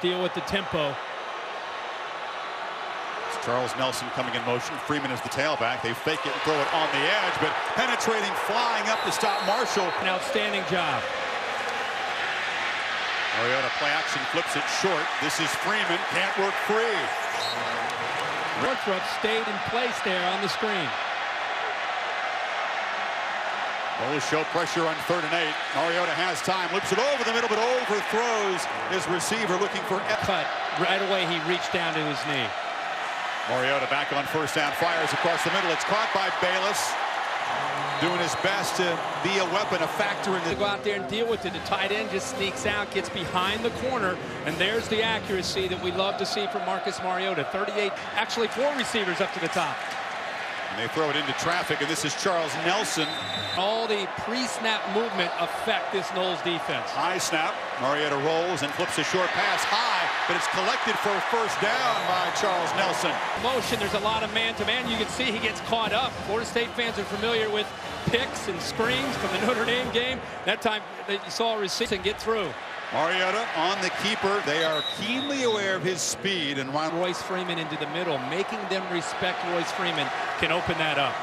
deal with the tempo. It's Charles Nelson coming in motion. Freeman is the tailback. They fake it and throw it on the edge, but penetrating, flying up to stop Marshall. An outstanding job. Mariota play action, flips it short. This is Freeman, can't work free. Northrup stayed in place there on the screen. Will show pressure on 3rd and 8. Mariota has time, whips it over the middle, but overthrows his receiver looking for cut. Right away, he reached down to his knee. Mariota back on 1st down, fires across the middle. It's caught by Bayless, doing his best to be a weapon, a factor in the... Go out there and deal with it. The tight end just sneaks out, gets behind the corner, and there's the accuracy that we love to see from Marcus Mariota. 38, actually 4 receivers up to the top. And they throw it into traffic, and this is Charles Nelson. All the pre-snap movement affect this Noles defense. High snap. Mariota rolls and flips a short pass high, but it's collected for a 1st down by Charles Nelson. Motion, there's a lot of man-to-man. You can see he gets caught up. Florida State fans are familiar with picks and screens from the Notre Dame game. That time that you saw a receiver get through. Mariota on the keeper. They are keenly aware of his speed, and Royce Freeman into the middle, making them respect Royce Freeman, can open that up.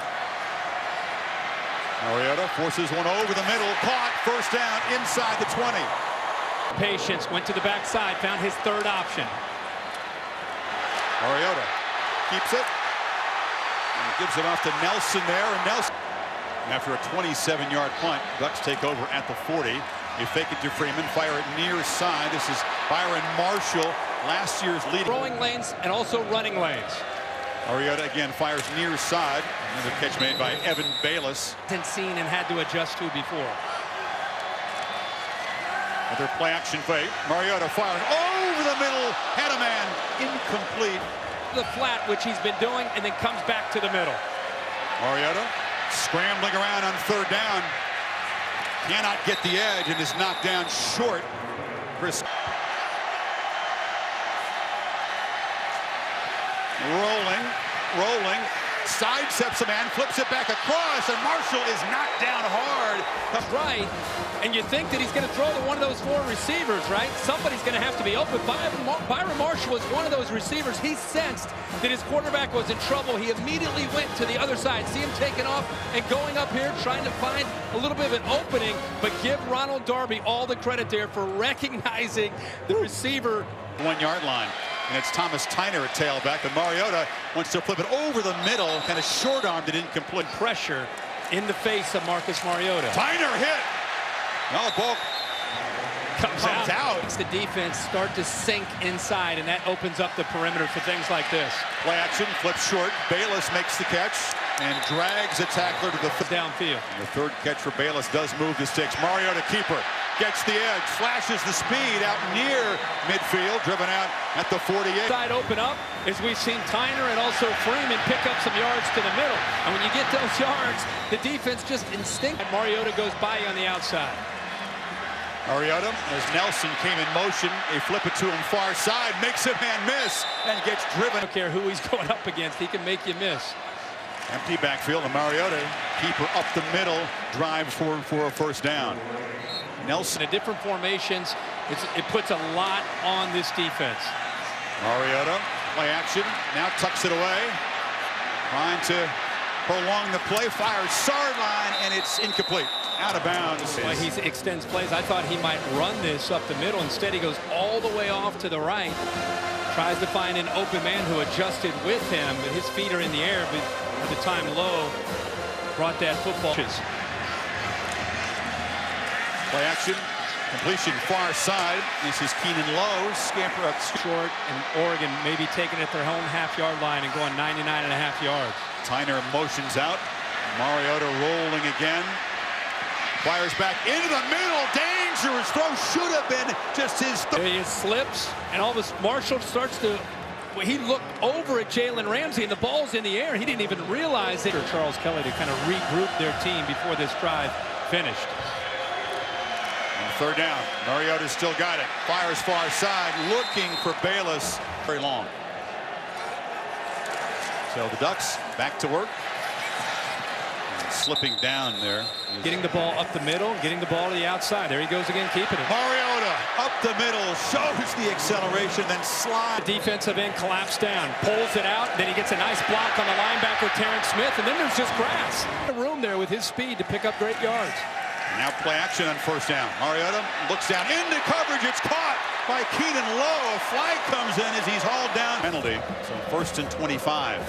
Mariota forces one over the middle, caught, 1st down inside the 20. Patience, went to the backside, found his 3rd option. Mariota keeps it and gives it off to Nelson there, and Nelson, after a 27-yard punt, Ducks take over at the 40. They fake it to Freeman, fire it near side. This is Byron Marshall, last year's leading. Throwing lanes and also running lanes. Mariota again fires near side. Another catch made by Evan Bayless. Been seen and had to adjust to before. Another play action fake. Mariota firing over the middle. Had a man incomplete. The flat, which he's been doing, and then comes back to the middle. Mariota scrambling around on 3rd down. Cannot get the edge and is knocked down short. Chris rolling, sidesteps a man, flips it back across, and Marshall is knocked down hard. Right, and you think that he's going to throw to one of those 4 receivers, right? Somebody's going to have to be open. Byron Marshall was one of those receivers. He sensed that his quarterback was in trouble. He immediately went to the other side. See him taking off and going up here, trying to find a little bit of an opening, but give Ronald Darby all the credit there for recognizing the receiver. 1-yard line. And it's Thomas Tyner at tailback, and Mariota wants to flip it over the middle, kind of short-armed it incomplete. Pressure in the face of Marcus Mariota. Tyner hit. No, the ball comes out. Makes the defense start to sink inside, and that opens up the perimeter for things like this. Play action, flips short. Bayless makes the catch and drags a tackler to the downfield. And the 3rd catch for Bayless does move the sticks. Mariota keeper. Gets the edge, flashes the speed out near midfield, driven out at the 48. Side open up, as we've seen Tyner and also Freeman pick up some yards to the middle. And when you get those yards, the defense just instinct. And Mariota goes by on the outside. Mariota, as Nelson came in motion, they flip it to him far side, makes a man miss, and gets driven. I don't care who he's going up against, he can make you miss. Empty backfield, and Mariota, keeper up the middle, drives forward for a 1st down. Nelson. In different formations, it puts a lot on this defense. Mariota, play action, now tucks it away. Trying to prolong the play, fires sideline, and it's incomplete. Out of bounds. Well, he extends plays. I thought he might run this up the middle. Instead, he goes all the way off to the right. Tries to find an open man who adjusted with him, but his feet are in the air, but at the time low, brought that football. Play action, completion far side. This is Keenan Lowe, scamper up short, and Oregon maybe taking it their home half-yard line and going 99.5 yards. Tyner motions out. Mariota rolling again. Fires back into the middle. Dangerous throw. Should have been just his. He slips, and all of a sudden Marshall starts to. He looked over at Jalen Ramsey, and the ball's in the air. He didn't even realize it. Charles Kelly to kind of regroup their team before this drive finished. 3rd down. Mariota's still got it. Fires far side, looking for Bayless. Very long. So the Ducks back to work. slipping down there. Getting the ball up the middle, getting the ball to the outside. There he goes again, keeping it. Mariota up the middle, shows the acceleration, then slides. The defensive end collapsed down, pulls it out, then he gets a nice block on the linebacker, Terrence Smith, and then there's just grass. Room there with his speed to pick up great yards. Now play action on first down. Mariota looks down into coverage. It's caught by Keenan Lowe. A flag comes in as he's hauled down. Penalty. So first and 25.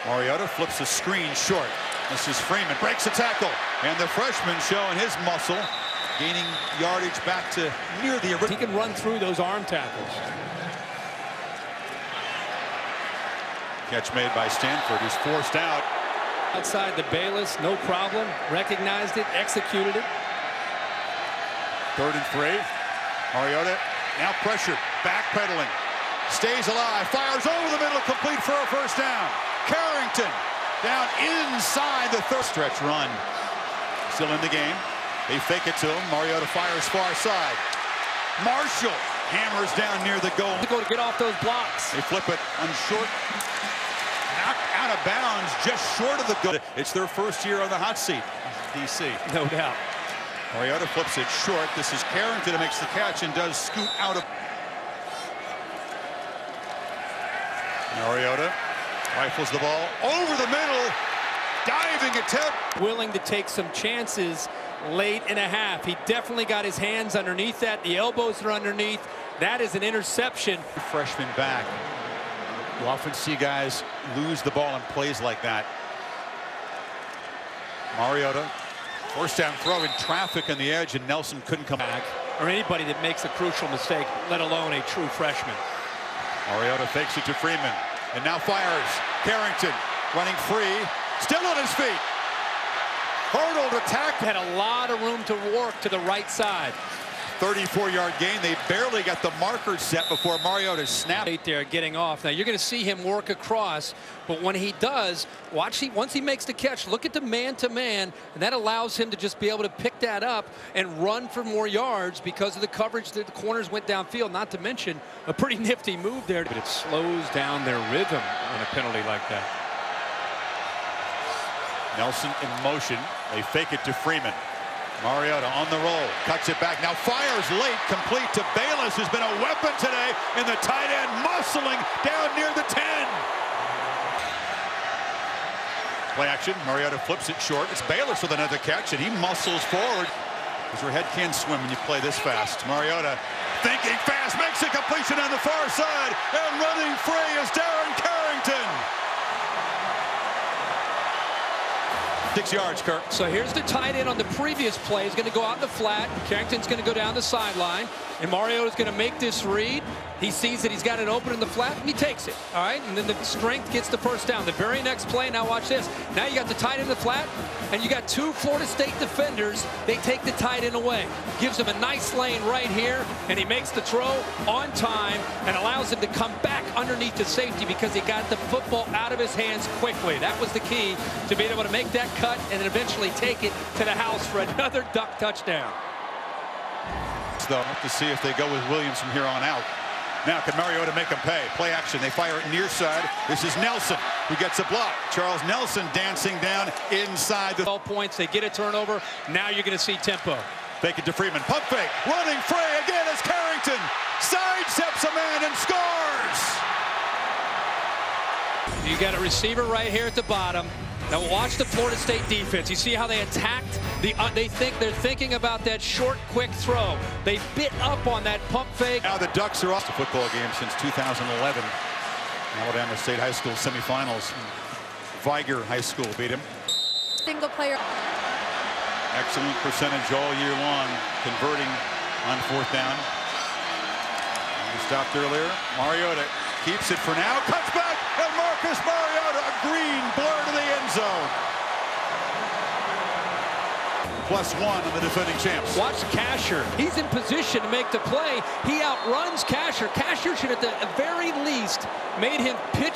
Mariota flips a screen short. This is Freeman. Breaks the tackle. And the freshman showing his muscle. Gaining yardage back to near the original. He can run through those arm tackles. Catch made by Stanford, who's forced out. Outside the Bayless, no problem. Recognized it, executed it. 3rd and 3. Mariota now pressured, backpedaling. Stays alive, fires over the middle, complete for a first down. Carrington down inside the third stretch run. Still in the game. They fake it to him. Mariota fires far side. Marshall hammers down near the goal. To go to get off those blocks. They flip it on short. Knocked out of bounds just short of the goal. It's their first year on the hot seat. DC. No doubt. Mariota flips it short. This is Carrington who makes the catch and does scoot out of. Mariota rifles the ball over the middle. Diving attempt. Willing to take some chances late in a half. He definitely got his hands underneath that. The elbows are underneath. That is an interception. Freshman back. You often see guys lose the ball in plays like that. Mariota, first down throw in traffic on the edge, and Nelson couldn't come back. Or anybody that makes a crucial mistake, let alone a true freshman. Mariota fakes it to Freeman, and now fires. Carrington running free, still on his feet. Hurdled attack. Had a lot of room to work to the right side. 34-yard gain. They barely got the marker set before Mariota snapped. Right there, getting off. Now you're going to see him work across, but when he does, once he makes the catch, look at the man-to-man, and that allows him to just be able to pick that up and run for more yards because of the coverage that the corners went downfield. Not to mention a pretty nifty move there, but it slows down their rhythm on a penalty like that. Nelson in motion. They fake it to Freeman. Mariota on the roll, cuts it back, now fires late, complete to Bayless, who's been a weapon today in the tight end, muscling down near the 10. Play action, Mariota flips it short. It's Bayless with another catch, and he muscles forward. Because your head can swim when you play this fast. Mariota thinking fast, makes a completion on the far side, and running free is Darren Carrington. 6 yards, Kirk. So here's the tight end on the previous play. He's going to go out in the flat. Carrington's going to go down the sideline. And Mariota's going to make this read. He sees that he's got it open in the flat, and he takes it. All right, and then the strength gets the first down. The very next play, now watch this. Now you got the tight end in the flat, and you got 2 Florida State defenders. They take the tight end away. Gives him a nice lane right here, and he makes the throw on time and allows him to come back underneath the safety because he got the football out of his hands quickly. That was the key to being able to make that cut and then eventually take it to the house for another Duck touchdown. Though, to see if they go with Williams from here on out. Now can Mariota make him pay? Play action. They fire it near side. This is Nelson who gets a block. Charles Nelson dancing down inside the 12 points. They get a turnover. Now you're going to see tempo. Fake it to Freeman. Pump fake. Running free again as Carrington sidesteps a man and scores. You got a receiver right here at the bottom. Now watch the Florida State defense. You see how they attacked they're thinking about that short, quick throw. They bit up on that pump fake. Now the Ducks are off the football game since 2011. Alabama State High School semifinals. Viger High School beat him. Single player. Excellent percentage all year long, converting on 4th down. We stopped earlier. Mariota keeps it for now, cuts back, and Marcus Mariota, a green blur to the end zone. +1 on the defending champs. Watch Casher. He's in position to make the play. He outruns Casher. Casher should at the very least made him pitch.